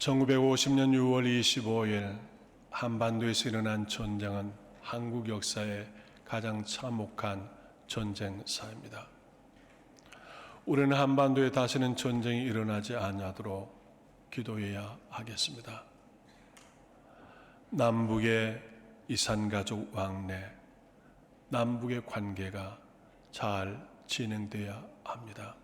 1950년 6월 25일 한반도에서 일어난 전쟁은 한국 역사의 가장 참혹한 전쟁사입니다. 우리는 한반도에 다시는 전쟁이 일어나지 않도록 기도해야 하겠습니다. 남북의 이산가족 왕래, 남북의 관계가 잘 진행돼야 합니다.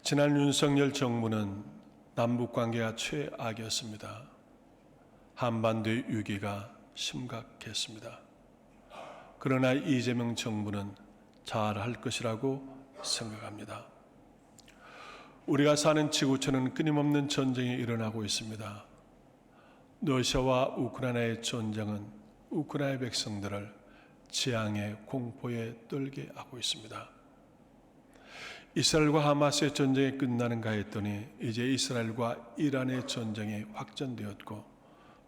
지난 윤석열 정부는 남북관계가 최악이었습니다. 한반도의 위기가 심각했습니다. 그러나 이재명 정부는 잘할 것이라고 생각합니다. 우리가 사는 지구촌은 끊임없는 전쟁이 일어나고 있습니다. 러시아와 우크라이나의 전쟁은 우크라이나 백성들을 재앙의 공포에 떨게 하고 있습니다. 이스라엘과 하마스의 전쟁이 끝나는가 했더니 이제 이스라엘과 이란의 전쟁이 확전되었고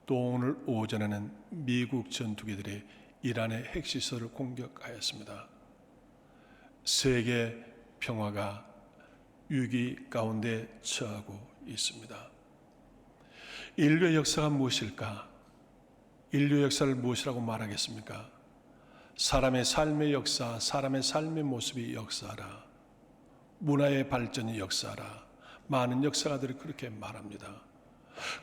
또 오늘 오전에는 미국 전투기들이 이란의 핵시설을 공격하였습니다. 세계 평화가 위기 가운데 처하고 있습니다. 인류의 역사가 무엇일까? 인류의 역사를 무엇이라고 말하겠습니까? 사람의 삶의 역사, 사람의 삶의 모습이 역사라. 문화의 발전이 역사라. 많은 역사가들이 그렇게 말합니다.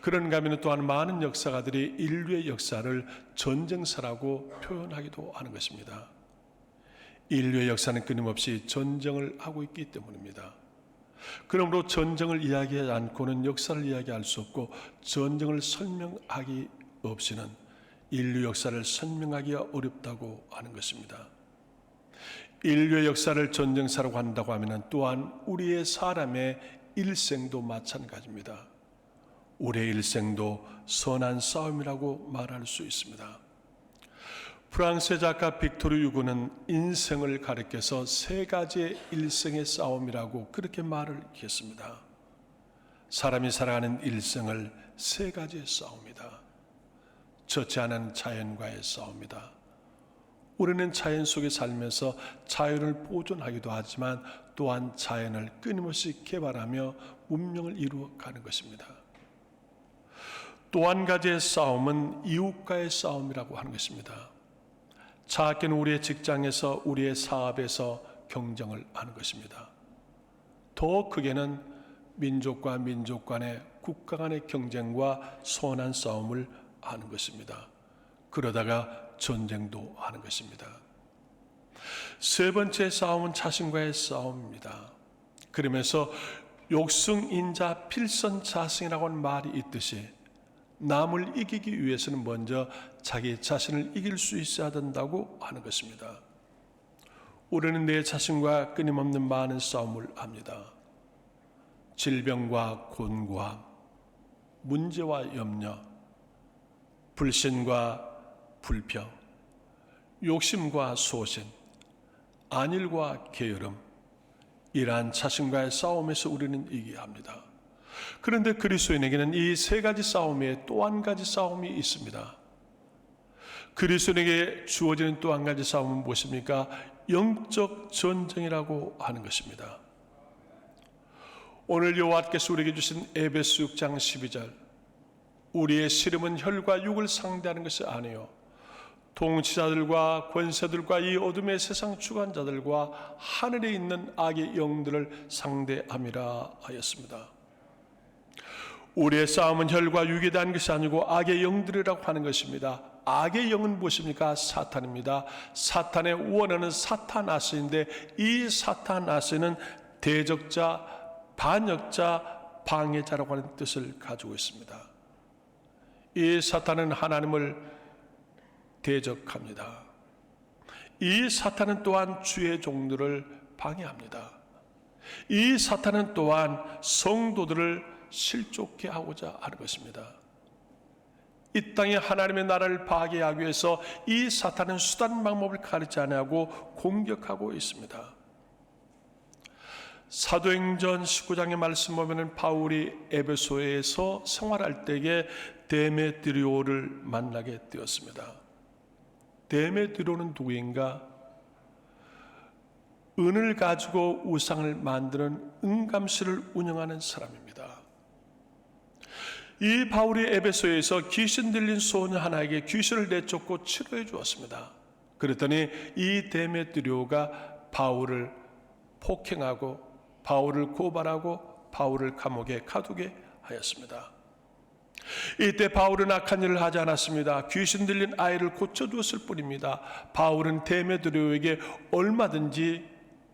그런가 하면 또한 많은 역사가들이 인류의 역사를 전쟁사라고 표현하기도 하는 것입니다. 인류의 역사는 끊임없이 전쟁을 하고 있기 때문입니다. 그러므로 전쟁을 이야기하지 않고는 역사를 이야기할 수 없고 전쟁을 설명하기 없이는 인류 역사를 설명하기가 어렵다고 하는 것입니다. 인류의 역사를 전쟁사라고 한다고 하면 또한 우리의 사람의 일생도 마찬가지입니다. 우리의 일생도 선한 싸움이라고 말할 수 있습니다. 프랑스의 작가 빅토르 유고는 인생을 가리켜서 세 가지의 일생의 싸움이라고 그렇게 말을 했습니다. 사람이 살아가는 일생을 세 가지의 싸움이다. 젖지 않은 자연과의 싸움이다. 우리는 자연 속에 살면서 자연을 보존하기도 하지만 또한 자연을 끊임없이 개발하며 문명을 이루어가는 것입니다. 또 한 가지의 싸움은 이웃과의 싸움이라고 하는 것입니다. 작게는 우리의 직장에서 우리의 사업에서 경쟁을 하는 것입니다. 더 크게는 민족과 민족 간의 국가 간의 경쟁과 선한 싸움을 하는 것입니다. 그러다가 전쟁도 하는 것입니다. 세 번째 싸움은 자신과의 싸움입니다. 그러면서 욕승인자 필선자승이라고 하는 말이 있듯이 남을 이기기 위해서는 먼저 자기 자신을 이길 수 있어야 된다고 하는 것입니다. 우리는 내 자신과 끊임없는 많은 싸움을 합니다. 질병과 곤고함, 문제와 염려, 불신과 불평, 욕심과 소신, 안일과 게으름, 이러한 자신과의 싸움에서 우리는 이겨야 합니다. 그런데 그리스도인에게는 이 세 가지 싸움에 또 한 가지 싸움이 있습니다. 그리스도인에게 주어지는 또 한 가지 싸움은 무엇입니까? 영적 전쟁이라고 하는 것입니다. 오늘 여호와께서 우리에게 주신 에베소 6장 12절, 우리의 씨름은 혈과 육을 상대하는 것이 아니요 통치자들과 권세들과 이 어둠의 세상 주관자들과 하늘에 있는 악의 영들을 상대함이라 하였습니다. 우리의 싸움은 혈과 육에 대한 것이 아니고 악의 영들이라고 하는 것입니다. 악의 영은 무엇입니까? 사탄입니다. 사탄의 원어는 사타나스인데 이 사타나스는 대적자, 반역자, 방해자라고 하는 뜻을 가지고 있습니다. 이 사탄은 하나님을 대적합니다. 이 사탄은 또한 주의 종들을 방해합니다. 이 사탄은 또한 성도들을 실족케 하고자 하는 것입니다. 이 땅에 하나님의 나라를 파괴하기 위해서 이 사탄은 수단 방법을 가리지 않고 공격하고 있습니다. 사도행전 19장의 말씀 보면 바울이 에베소에서 생활할 때에 데메드리오를 만나게 되었습니다. 데메드리오는 누구인가? 은을 가지고 우상을 만드는 은감실을 운영하는 사람입니다. 이 바울이 에베소에서 귀신 들린 소녀 하나에게 귀신을 내쫓고 치료해 주었습니다. 그랬더니 이 데메드리오가 바울을 폭행하고 바울을 고발하고 바울을 감옥에 가두게 하였습니다. 이때 바울은 악한 일을 하지 않았습니다. 귀신 들린 아이를 고쳐주었을 뿐입니다. 바울은 데메드리오에게 얼마든지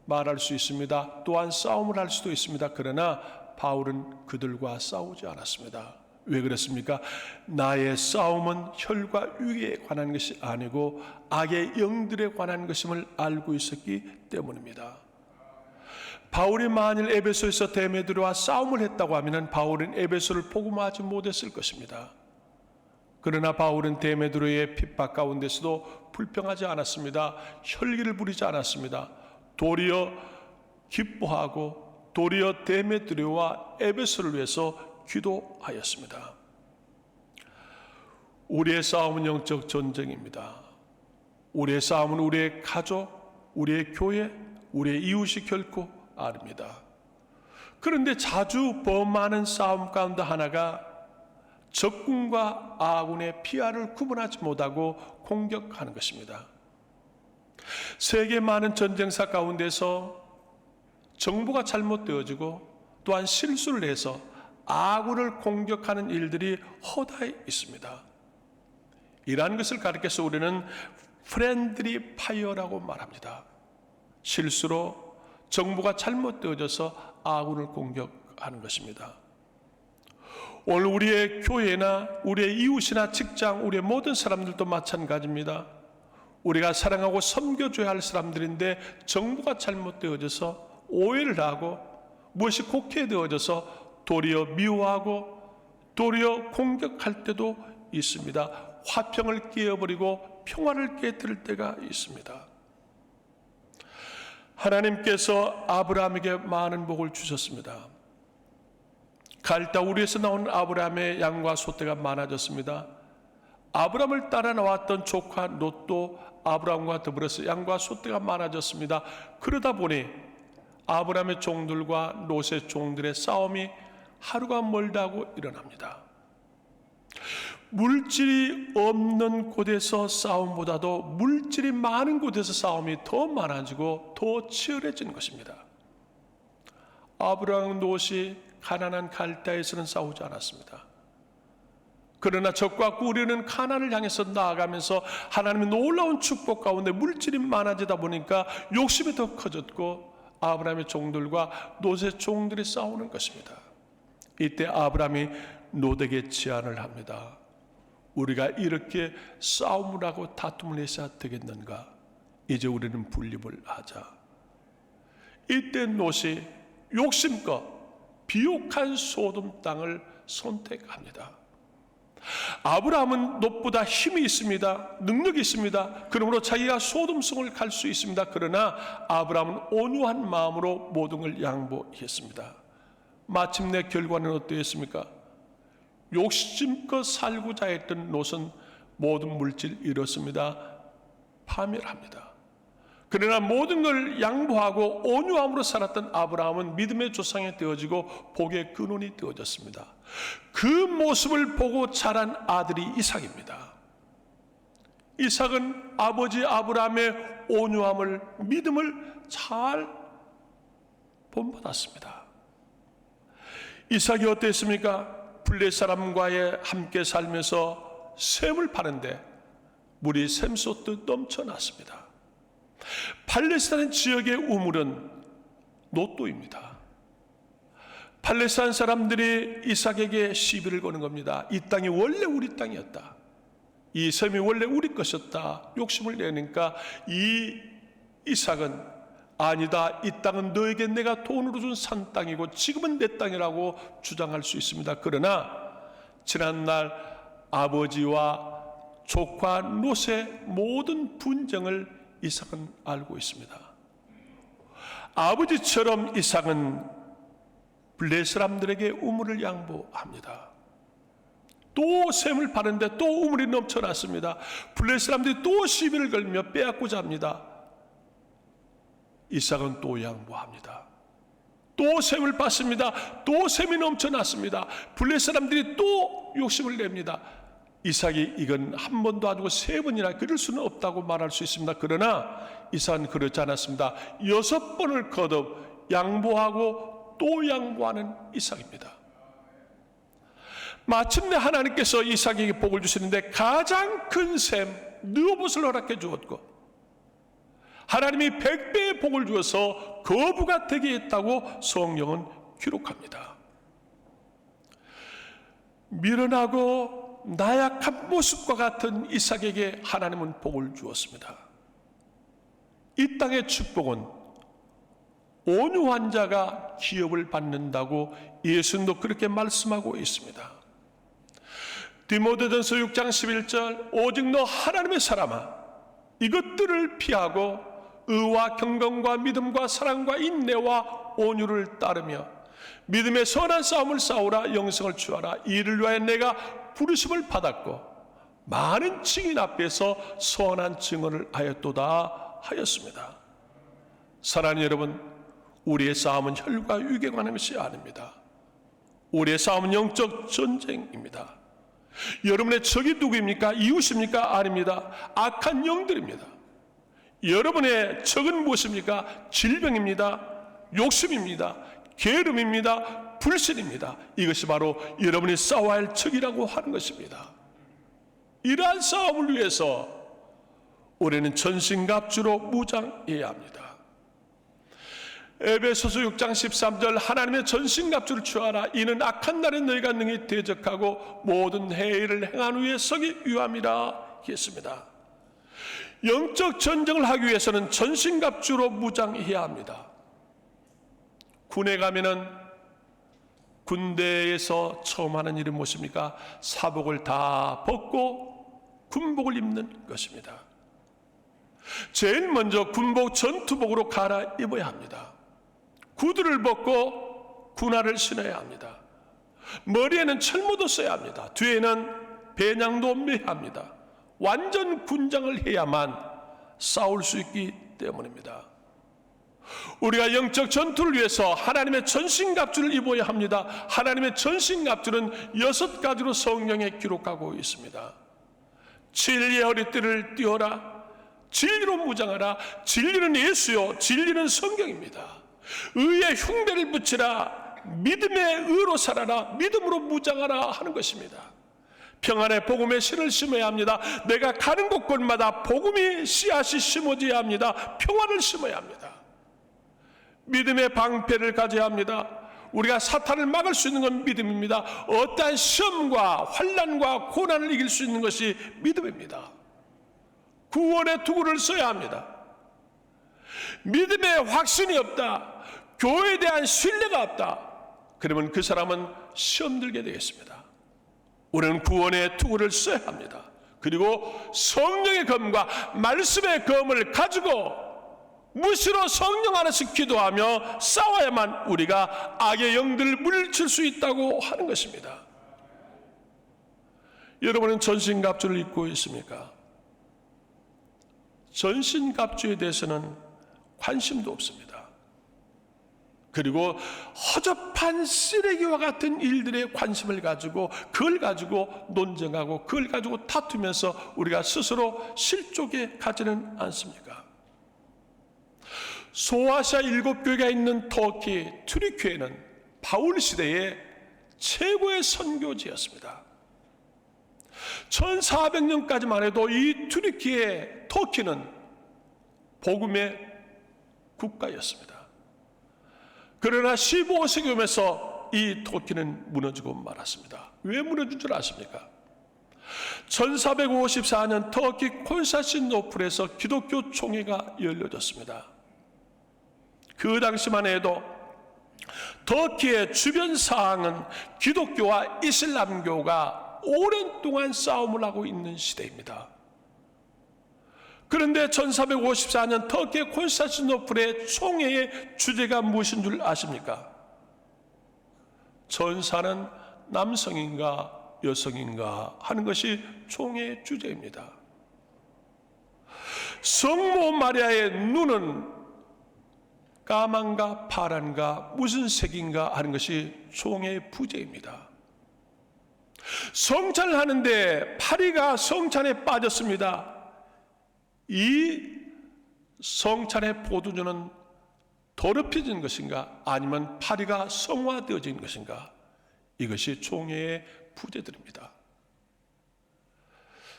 말할 수 있습니다. 또한 싸움을 할 수도 있습니다. 그러나 바울은 그들과 싸우지 않았습니다. 왜 그랬습니까? 나의 싸움은 혈과 육에 관한 것이 아니고 악의 영들에 관한 것임을 알고 있었기 때문입니다. 바울이 만일 에베소에서 데메드리오와 싸움을 했다고 하면 바울은 에베소를 복음화하지 못했을 것입니다. 그러나 바울은 데메드리오의 핍박 가운데서도 불평하지 않았습니다. 혈기를 부리지 않았습니다. 도리어 기뻐하고 도리어 데메드리오와 에베소를 위해서 기도하였습니다. 우리의 싸움은 영적 전쟁입니다. 우리의 싸움은 우리의 가족, 우리의 교회, 우리의 이웃이 결코 아닙니다. 그런데 자주 범하는 싸움 가운데 하나가 적군과 아군의 피아를 구분하지 못하고 공격하는 것입니다. 세계 많은 전쟁사 가운데서 정보가 잘못되어지고 또한 실수를 해서 아군을 공격하는 일들이 허다해 있습니다. 이러한 것을 가리켜서 우리는 프렌드리 파이어라고 말합니다. 실수로 정보가 잘못되어져서 아군을 공격하는 것입니다. 오늘 우리의 교회나 우리의 이웃이나 직장, 우리의 모든 사람들도 마찬가지입니다. 우리가 사랑하고 섬겨줘야 할 사람들인데 정보가 잘못되어져서 오해를 하고 무엇이 곡해되어져서 도리어 미워하고 도리어 공격할 때도 있습니다. 화평을 깨어버리고 평화를 깨뜨릴 때가 있습니다. 하나님께서 아브라함에게 많은 복을 주셨습니다. 갈다 우리에서 나온 아브라함의 양과 소떼가 많아졌습니다. 아브라함을 따라 나왔던 조카 롯도 아브라함과 더불어서 양과 소떼가 많아졌습니다. 그러다 보니 아브라함의 종들과 롯의 종들의 싸움이 하루가 멀다 하고 일어납니다. 물질이 없는 곳에서 싸움보다도 물질이 많은 곳에서 싸움이 더 많아지고 더 치열해지는 것입니다. 아브라함 롯이 가나안 갈다에서는 싸우지 않았습니다. 그러나 적과 꾸리는 가나안을 향해서 나아가면서 하나님의 놀라운 축복 가운데 물질이 많아지다 보니까 욕심이 더 커졌고 아브라함의 종들과 롯의 종들이 싸우는 것입니다. 이때 아브라함이 롯에게 제안을 합니다. 우리가 이렇게 싸움을 하고 다툼을 해서야 되겠는가? 이제 우리는 분립을 하자. 이때 롯이 욕심껏 비옥한 소돔 땅을 선택합니다. 아브라함은 롯보다 힘이 있습니다. 능력이 있습니다. 그러므로 자기가 소돔성을 갈 수 있습니다. 그러나 아브라함은 온유한 마음으로 모든 걸 양보했습니다. 마침내 결과는 어떠했습니까? 욕심껏 살고자 했던 롯은 모든 물질 잃었습니다. 파멸합니다. 그러나 모든 걸 양보하고 온유함으로 살았던 아브라함은 믿음의 조상이 되어지고 복의 근원이 되어졌습니다. 그 모습을 보고 자란 아들이 이삭입니다. 이삭은 아버지 아브라함의 온유함을, 믿음을 잘 본받았습니다. 이삭이 어땠습니까? 블레 사람과의 함께 살면서 샘을 파는데 물이 샘솟듯 넘쳐났습니다. 팔레스타인 지역의 우물은 노또입니다. 팔레스타인 사람들이 이삭에게 시비를 거는 겁니다. 이 땅이 원래 우리 땅이었다. 이 샘이 원래 우리 것이었다. 욕심을 내니까 이 이삭은 아니다. 이 땅은 너에게 내가 돈으로 준 산 땅이고 지금은 내 땅이라고 주장할 수 있습니다. 그러나 지난날 아버지와 조카 롯의 모든 분쟁을 이삭은 알고 있습니다. 아버지처럼 이삭은 블레 사람들에게 우물을 양보합니다. 또 샘을 파는데 또 우물이 넘쳐났습니다. 블레 사람들이 또 시비를 걸며 빼앗고자 합니다. 이삭은 또 양보합니다. 또 셈을 받습니다. 또 셈이 넘쳐났습니다. 블레 사람들이 또 욕심을 냅니다. 이삭이 이건 한 번도 아니고 3번이나 그럴 수는 없다고 말할 수 있습니다. 그러나 이삭은 그렇지 않았습니다. 6번을 거듭 양보하고 또 양보하는 이삭입니다. 마침내 하나님께서 이삭에게 복을 주시는데 가장 큰 셈 느봇을 허락해 주었고, 하나님이 100배의 복을 주어서 거부가 되게 했다고 성경은 기록합니다. 미련하고 나약한 모습과 같은 이삭에게 하나님은 복을 주었습니다. 이 땅의 축복은 온유한 자가 기업을 받는다고 예수님도 그렇게 말씀하고 있습니다. 디모데전서 6장 11절 오직 너 하나님의 사람아 이것들을 피하고 의와 경건과 믿음과 사랑과 인내와 온유를 따르며 믿음의 선한 싸움을 싸우라. 영생을 취하라. 이를 위하여 내가 부르심을 받았고 많은 증인 앞에서 선한 증언을 하였도다 하였습니다. 사랑하는 여러분, 우리의 싸움은 혈과 육에 관한 것이 아닙니다. 우리의 싸움은 영적 전쟁입니다. 여러분의 적이 누구입니까? 이웃입니까? 아닙니다. 악한 영들입니다. 여러분의 적은 무엇입니까? 질병입니다. 욕심입니다. 게으름입니다. 불신입니다. 이것이 바로 여러분이 싸워야 할 적이라고 하는 것입니다. 이러한 싸움을 위해서 우리는 전신갑주로 무장해야 합니다. 에베소서 6장 13절 하나님의 전신갑주를 취하라. 이는 악한 날에 너희가 능히 대적하고 모든 해일을 행한 후에 서기 위함이라 했습니다. 영적 전쟁을 하기 위해서는 전신갑주로 무장해야 합니다. 군에 가면은 군대에서 처음 하는 일은 무엇입니까? 사복을 다 벗고 군복을 입는 것입니다. 제일 먼저 군복 전투복으로 갈아입어야 합니다. 구두를 벗고 군화를 신어야 합니다. 머리에는 철모도 써야 합니다. 뒤에는 배냥도 매야 합니다. 완전 군장을 해야만 싸울 수 있기 때문입니다. 우리가 영적 전투를 위해서 하나님의 전신갑주를 입어야 합니다. 하나님의 전신갑주는 6가지로 성경에 기록하고 있습니다. 진리의 허리띠를 띄워라. 진리로 무장하라. 진리는 예수요 진리는 성경입니다. 의의 흉배를 붙이라. 믿음의 의로 살아라. 믿음으로 무장하라 하는 것입니다. 평안의 복음의 신을 심어야 합니다. 내가 가는 곳곳마다 복음이 씨앗이 심어져야 합니다. 평안을 심어야 합니다. 믿음의 방패를 가져야 합니다. 우리가 사탄을 막을 수 있는 건 믿음입니다. 어떠한 시험과 환난과 고난을 이길 수 있는 것이 믿음입니다. 구원의 투구를 써야 합니다. 믿음의 확신이 없다. 교회에 대한 신뢰가 없다. 그러면 그 사람은 시험 들게 되겠습니다. 우리는 구원의 투구를 써야 합니다. 그리고 성령의 검과 말씀의 검을 가지고 무시로 성령 안에서 기도하며 싸워야만 우리가 악의 영들을 물리칠 수 있다고 하는 것입니다. 여러분은 전신갑주를 입고 있습니까? 전신갑주에 대해서는 관심도 없습니다. 그리고 허접한 쓰레기와 같은 일들에 관심을 가지고 그걸 가지고 논쟁하고 그걸 가지고 다투면서 우리가 스스로 실족해 가지는 않습니까? 소아시아 7교회가 있는 터키 튀르키예는 바울 시대의 최고의 선교지였습니다. 1400년까지만 해도 이 튀르키예 터키는 복음의 국가였습니다. 그러나 15세기 오면서 이 터키는 무너지고 말았습니다. 왜 무너진 줄 아십니까? 1454년 터키 콘스탄티노플에서 기독교 총회가 열려졌습니다. 그 당시만 해도 터키의 주변 사항은 기독교와 이슬람교가 오랜 동안 싸움을 하고 있는 시대입니다. 그런데 1454년 터키 콘스탄티노플의 총회의 주제가 무엇인 줄 아십니까? 천사는 남성인가 여성인가 하는 것이 총회의 주제입니다. 성모 마리아의 눈은 까만가 파란가 무슨 색인가 하는 것이 종의 부재입니다. 성찬하는데 파리가 성찬에 빠졌습니다. 이 성찬의 포도주는 더럽혀진 것인가 아니면 파리가 성화되어진 것인가, 이것이 종의 부재들입니다.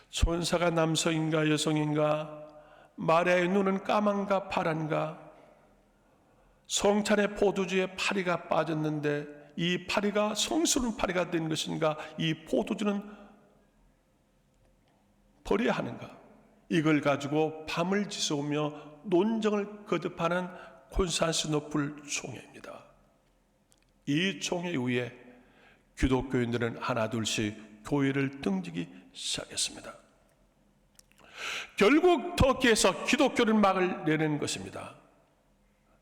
천사가 남성인가 여성인가, 마리아의 눈은 까만가 파란가, 성찬의 포도주에 파리가 빠졌는데 이 파리가 성스러운 파리가 된 것인가, 이 포도주는 버려야 하는가, 이걸 가지고 밤을 지새우며 논쟁을 거듭하는 콘스탄티노플 총회입니다. 이 총회 이후에 기독교인들은 하나둘씩 교회를 등지기 시작했습니다. 결국 터키에서 기독교를 막을 내는 것입니다.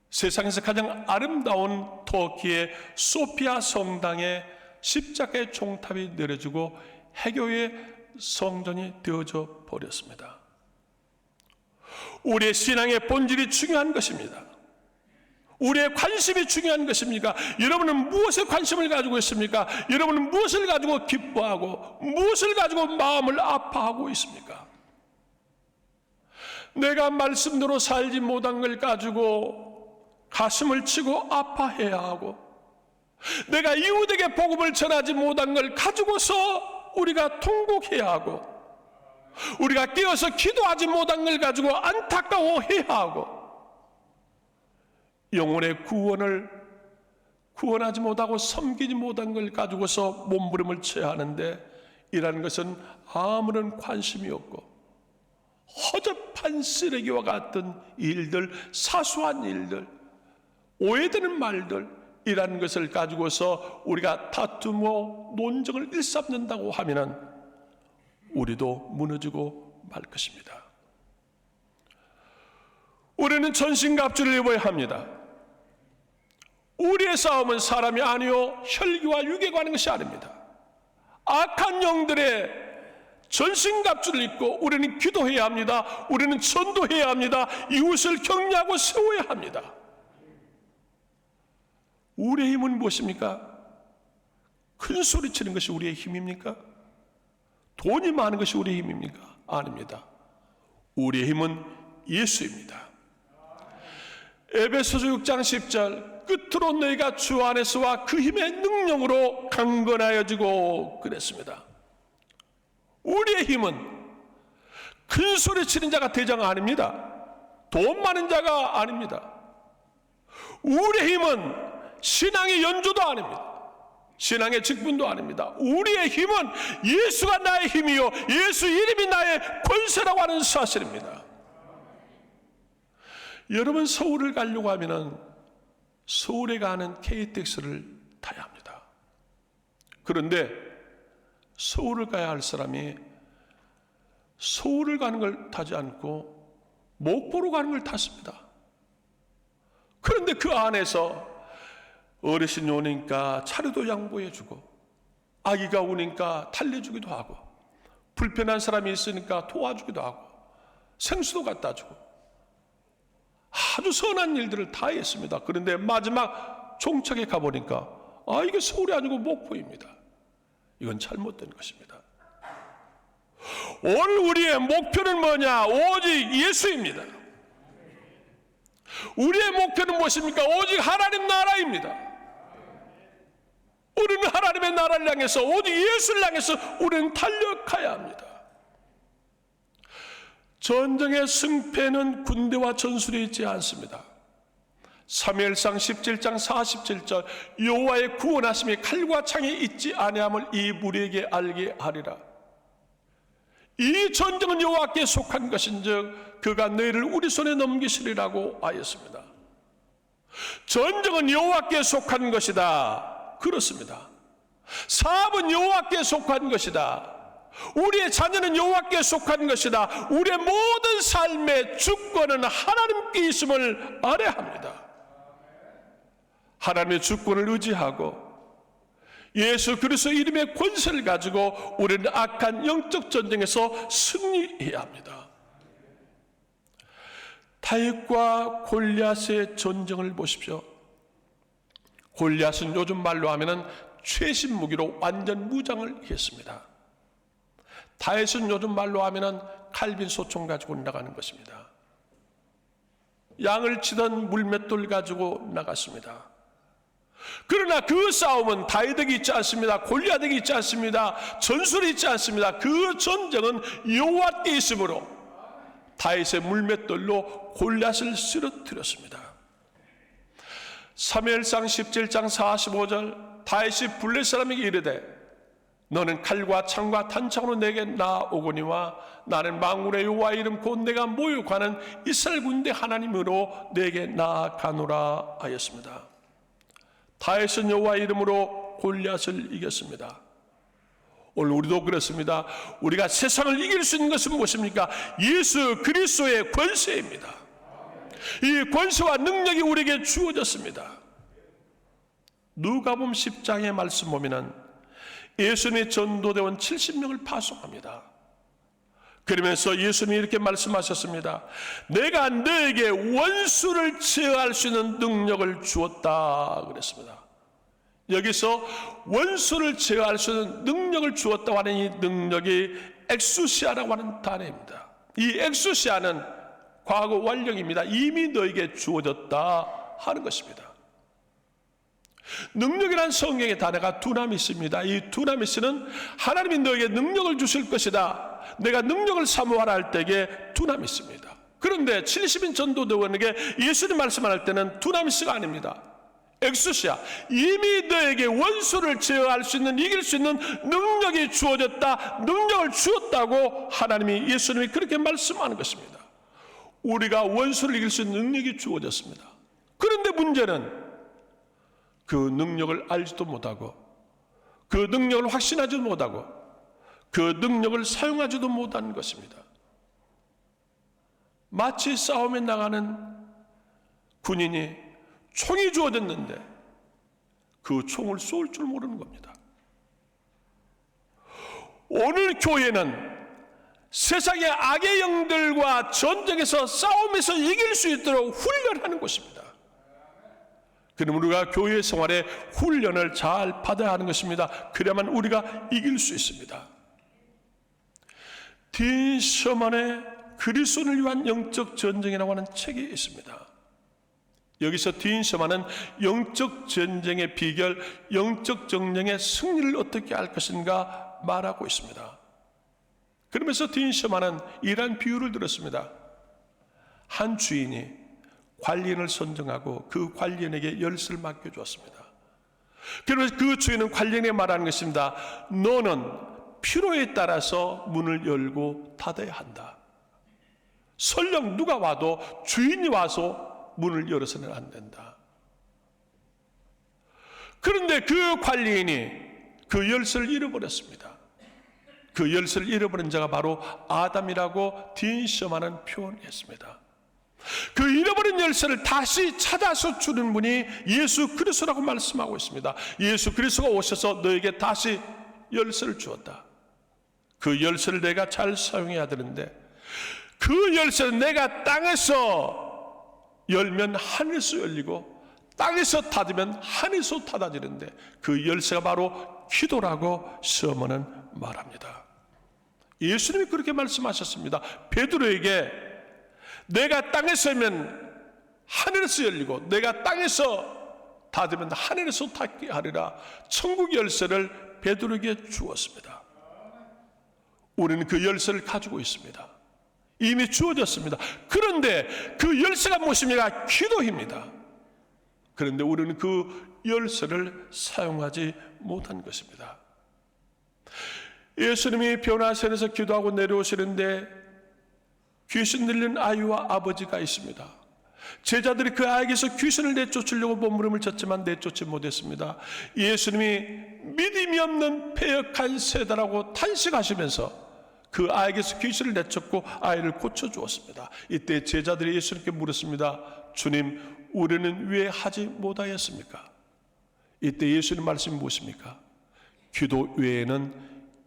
세상에서 가장 아름다운 터키의 소피아 성당에 십자가의 종탑이 내려지고 해교의 성전이 되어져 버렸습니다. 우리의 신앙의 본질이 중요한 것입니다. 우리의 관심이 중요한 것입니까? 여러분은 무엇에 관심을 가지고 있습니까? 여러분은 무엇을 가지고 기뻐하고 무엇을 가지고 마음을 아파하고 있습니까? 내가 말씀대로 살지 못한 걸 가지고 가슴을 치고 아파해야 하고, 내가 이웃에게 복음을 전하지 못한 걸 가지고서 우리가 통곡해야 하고, 우리가 깨어서 기도하지 못한 걸 가지고 안타까워해야 하고, 영혼의 구원을 구원하지 못하고 섬기지 못한 걸 가지고서 몸부림을 쳐야 하는데, 이라는 것은 아무런 관심이 없고 허접한 쓰레기와 같은 일들, 사소한 일들, 오해되는 말들, 이라는 것을 가지고서 우리가 다투며 논쟁을 일삼는다고 하면은 우리도 무너지고 말 것입니다. 우리는 전신갑주를 입어야 합니다. 우리의 싸움은 사람이 아니요 혈기와 육에 관한 것이 아닙니다. 악한 영들의 전신갑주를 입고 우리는 기도해야 합니다. 우리는 전도해야 합니다. 이웃을 격려하고 세워야 합니다. 우리의 힘은 무엇입니까? 큰 소리 치는 것이 우리의 힘입니까? 돈이 많은 것이 우리의 힘입니까? 아닙니다. 우리의 힘은 예수입니다. 에베소서 6장 10절, 끝으로 너희가 주 안에서와 그 힘의 능력으로 강건하여지고 그랬습니다. 우리의 힘은 큰 소리 치는 자가 대장 아닙니다. 돈 많은 자가 아닙니다. 우리의 힘은 신앙의 연주도 아닙니다. 신앙의 직분도 아닙니다. 우리의 힘은 예수가 나의 힘이요 예수 이름이 나의 권세라고 하는 사실입니다. 여러분, 서울을 가려고 하면은 서울에 가는 KTX를 타야 합니다. 그런데 서울을 가야 할 사람이 서울을 가는 걸 타지 않고 목포로 가는 걸 탔습니다. 그런데 그 안에서 어르신이 오니까 차료도 양보해주고, 아기가 오니까 달래주기도 하고, 불편한 사람이 있으니까 도와주기도 하고, 생수도 갖다 주고, 아주 선한 일들을 다 했습니다. 그런데 마지막 종착에 가보니까 이게 서울이 아니고 목포입니다. 이건 잘못된 것입니다. 오늘 우리의 목표는 뭐냐? 오직 예수입니다. 우리의 목표는 무엇입니까? 오직 하나님 나라입니다. 우리는 하나님의 나라를 향해서, 오직 예수를 향해서 우리는 달려가야 합니다. 전쟁의 승패는 군대와 전술에 있지 않습니다. 사무엘상 17장 47절, 여호와의 구원하심이 칼과 창에 있지 아니함을 이 무리에게 알게 하리라. 이 전쟁은 여호와께 속한 것인즉 그가 너희를 우리 손에 넘기시리라고 하였습니다. 전쟁은 여호와께 속한 것이다. 그렇습니다. 사업은 여호와께 속한 것이다. 우리의 자녀는 여호와께 속한 것이다. 우리의 모든 삶의 주권은 하나님께 있음을 알아야 합니다. 하나님의 주권을 의지하고 예수 그리스도 이름의 권세를 가지고 우리는 악한 영적 전쟁에서 승리해야 합니다. 다윗과 골리앗의 전쟁을 보십시오. 골리앗은 요즘 말로 하면은 최신 무기로 완전 무장을 했습니다. 다윗은 요즘 말로 하면은 칼빈 소총 가지고 나가는 것입니다. 양을 치던 물맷돌 가지고 나갔습니다. 그러나 그 싸움은 다윗에게 있지 않습니다. 골리앗에게 있지 않습니다. 전술이 있지 않습니다. 그 전쟁은 여호와께 있으므로 다윗의 물맷돌로 골리앗을 쓰러뜨렸습니다. 사무엘상 17장 45절 다윗이 블레셋 사람에게 이르되 너는 칼과 창과 탄창으로 내게 나오거니와 나는 만군의 여호와의 이름 곧 내가 모욕하는 이스라엘 군대 하나님으로 내게 나아가노라 하였습니다. 다윗은 여호와의 이름으로 골리앗을 이겼습니다. 오늘 우리도 그렇습니다. 우리가 세상을 이길 수 있는 것은 무엇입니까? 예수 그리스도의 권세입니다. 이 권세와 능력이 우리에게 주어졌습니다. 누가복음 10장의 말씀 보면은 예수님이 전도대원 70명을 파송합니다. 그러면서 예수님이 이렇게 말씀하셨습니다. 내가 너에게 원수를 제어할 수 있는 능력을 주었다 그랬습니다. 여기서 원수를 제어할 수 있는 능력을 주었다고 하는 이 능력이 엑수시아라고 하는 단어입니다. 이 엑수시아는 과거 완령입니다. 이미 너에게 주어졌다 하는 것입니다. 능력이란 성경의 단어가 두나미스입니다. 이 두나미스는 하나님이 너에게 능력을 주실 것이다. 내가 능력을 사모하라 할 때에 두나미스입니다. 그런데 70인 전도대원에게 예수님 말씀할 때는 두나미스가 아닙니다. 엑수시아, 이미 너에게 원수를 제어할 수 있는, 이길 수 있는 능력이 주어졌다. 능력을 주었다고 하나님이, 예수님이 그렇게 말씀하는 것입니다. 우리가 원수를 이길 수 있는 능력이 주어졌습니다. 그런데 문제는 그 능력을 알지도 못하고 그 능력을 확신하지도 못하고 그 능력을 사용하지도 못하는 것입니다. 마치 싸움에 나가는 군인이 총이 주어졌는데 그 총을 쏠 줄 모르는 겁니다. 오늘 교회는 세상의 악의 영들과 전쟁에서 싸움에서 이길 수 있도록 훈련하는 곳입니다. 그럼 우리가 교회 생활에 훈련을 잘 받아야 하는 것입니다. 그래야만 우리가 이길 수 있습니다. 딘 셔먼의 그리스도를 위한 영적 전쟁이라고 하는 책이 있습니다. 여기서 딘 셔먼은 영적 전쟁의 비결, 영적 전쟁의 승리를 어떻게 할 것인가 말하고 있습니다. 그러면서 딘 셔먼은 이러한 비유를 들었습니다. 한 주인이 관리인을 선정하고 그 관리인에게 열쇠를 맡겨주었습니다. 그러면서 그 주인은 관리인에게 말하는 것입니다. 너는 필요에 따라서 문을 열고 닫아야 한다. 설령 누가 와도 주인이 와서 문을 열어서는 안 된다. 그런데 그 관리인이 그 열쇠를 잃어버렸습니다. 그 열쇠를 잃어버린 자가 바로 아담이라고 딘 셔먼은 표현했습니다. 그 잃어버린 열쇠를 다시 찾아서 주는 분이 예수 그리스도라고 말씀하고 있습니다. 예수 그리스도가 오셔서 너에게 다시 열쇠를 주었다. 그 열쇠를 내가 잘 사용해야 되는데 그 열쇠는 내가 땅에서 열면 하늘에서 열리고 땅에서 닫으면 하늘에서 닫아지는데 그 열쇠가 바로 기도라고 서머는 말합니다. 예수님이 그렇게 말씀하셨습니다. 베드로에게 내가 땅에서 열면 하늘에서 열리고 내가 땅에서 닫으면 하늘에서 닫게 하리라. 천국 열쇠를 베드로에게 주었습니다. 우리는 그 열쇠를 가지고 있습니다. 이미 주어졌습니다. 그런데 그 열쇠가 무엇입니까? 기도입니다. 그런데 우리는 그 열쇠를 사용하지 못한 것입니다. 예수님이 변화산에서 기도하고 내려오시는데 귀신 들린 아이와 아버지가 있습니다. 제자들이 그 아이에게서 귀신을 내쫓으려고 몸부림을 쳤지만 내쫓지 못했습니다. 예수님이 믿음이 없는 패역한 세대라고 탄식하시면서 그 아이에게서 귀신을 내쫓고 아이를 고쳐주었습니다. 이때 제자들이 예수님께 물었습니다. 주님, 우리는 왜 하지 못하였습니까? 이때 예수님 말씀이 무엇입니까? 기도 외에는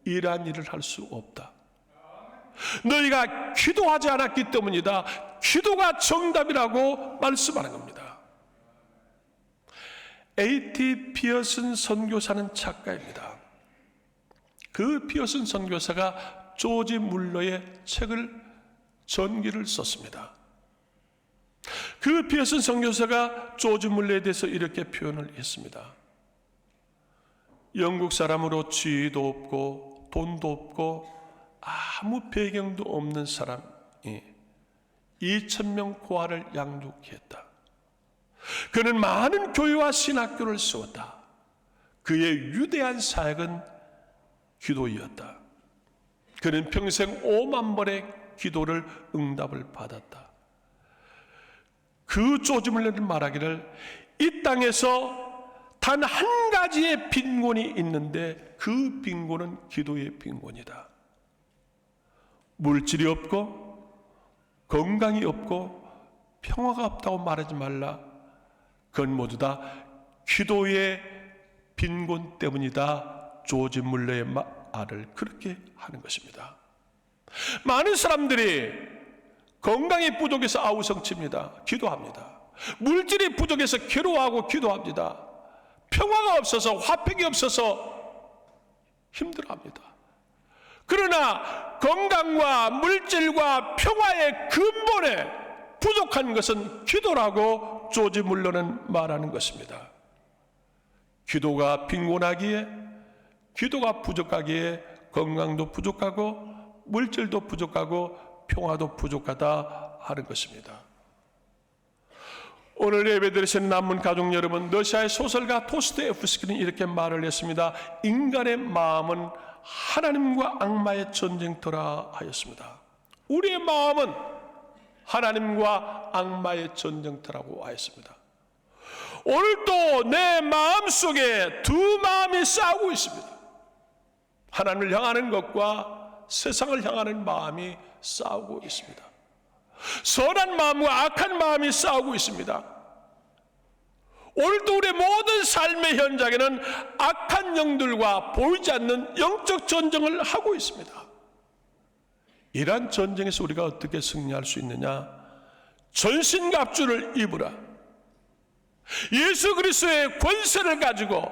이러한 일을 할 수 없다. 너희가 기도하지 않았기 때문이다. 기도가 정답이라고 말씀하는 겁니다. A.T. 피어슨 선교사는 작가입니다. 그 피어슨 선교사가 조지 물러의 책을 전기를 썼습니다. 그 피어슨 선교사가 조지 물러에 대해서 이렇게 표현을 했습니다. 영국 사람으로 지위도 없고 돈도 없고 아무 배경도 없는 사람이 2,000명 고아를 양육했다. 그는 많은 교회와 신학교를 세웠다. 그의 위대한 사역은 기도이었다. 그는 평생 5만 번의 기도를 응답을 받았다. 그 조지 물러는 말하기를 이 땅에서 단 한 가지의 빈곤이 있는데 그 빈곤은 기도의 빈곤이다. 물질이 없고 건강이 없고 평화가 없다고 말하지 말라. 그건 모두 다 기도의 빈곤 때문이다. 조지 물러의 말을 그렇게 하는 것입니다. 많은 사람들이 건강이 부족해서 아우성칩니다. 기도합니다. 물질이 부족해서 괴로워하고 기도합니다. 평화가 없어서, 화평이 없어서 힘들어합니다. 그러나 건강과 물질과 평화의 근본에 부족한 것은 기도라고 조지 물러는 말하는 것입니다. 기도가 빈곤하기에, 기도가 부족하기에 건강도 부족하고 물질도 부족하고 평화도 부족하다 하는 것입니다. 오늘 예배드리신 남은 가족 여러분, 러시아의 소설가 도스토옙스키는 이렇게 말을 했습니다. 인간의 마음은 하나님과 악마의 전쟁터라 하였습니다. 우리의 마음은 하나님과 악마의 전쟁터라고 하였습니다. 오늘도 내 마음속에 두 마음이 싸우고 있습니다. 하나님을 향하는 것과 세상을 향하는 마음이 싸우고 있습니다. 선한 마음과 악한 마음이 싸우고 있습니다. 오늘도 우리의 모든 삶의 현장에는 악한 영들과 보이지 않는 영적 전쟁을 하고 있습니다. 이러한 전쟁에서 우리가 어떻게 승리할 수 있느냐? 전신갑주를 입으라. 예수 그리스도의 권세를 가지고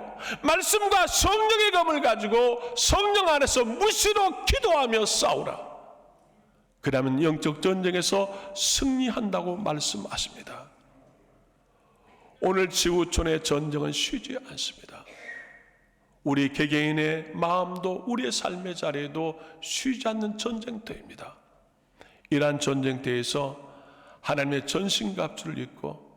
말씀과 성령의 검을 가지고 성령 안에서 무시로 기도하며 싸우라. 그러면 영적 전쟁에서 승리한다고 말씀하십니다. 오늘 지구촌의 전쟁은 쉬지 않습니다. 우리 개개인의 마음도 우리의 삶의 자리에도 쉬지 않는 전쟁터입니다. 이러한 전쟁터에서 하나님의 전신갑주를 입고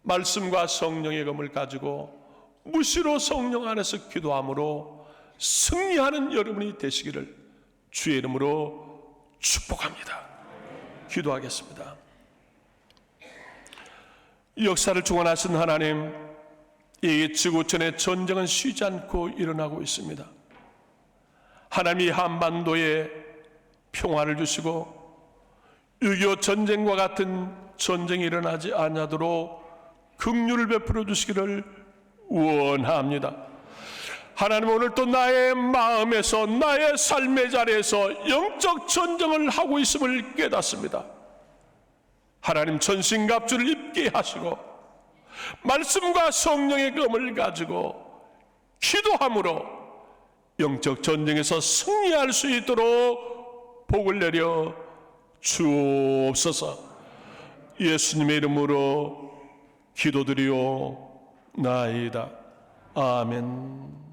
말씀과 성령의 검을 가지고 무시로 성령 안에서 기도함으로 승리하는 여러분이 되시기를 주의 이름으로 축복합니다. 기도하겠습니다. 역사를 주관하신 하나님, 이 지구촌의 전쟁은 쉬지 않고 일어나고 있습니다. 하나님이 한반도에 평화를 주시고 6.25 전쟁과 같은 전쟁이 일어나지 않도록 긍휼을 베풀어 주시기를 원합니다. 하나님, 오늘 또 나의 마음에서, 나의 삶의 자리에서 영적 전쟁을 하고 있음을 깨닫습니다. 하나님, 전신갑주를 입게 하시고 말씀과 성령의 검을 가지고 기도함으로 영적 전쟁에서 승리할 수 있도록 복을 내려 주옵소서. 예수님의 이름으로 기도드리오나이다. 아멘.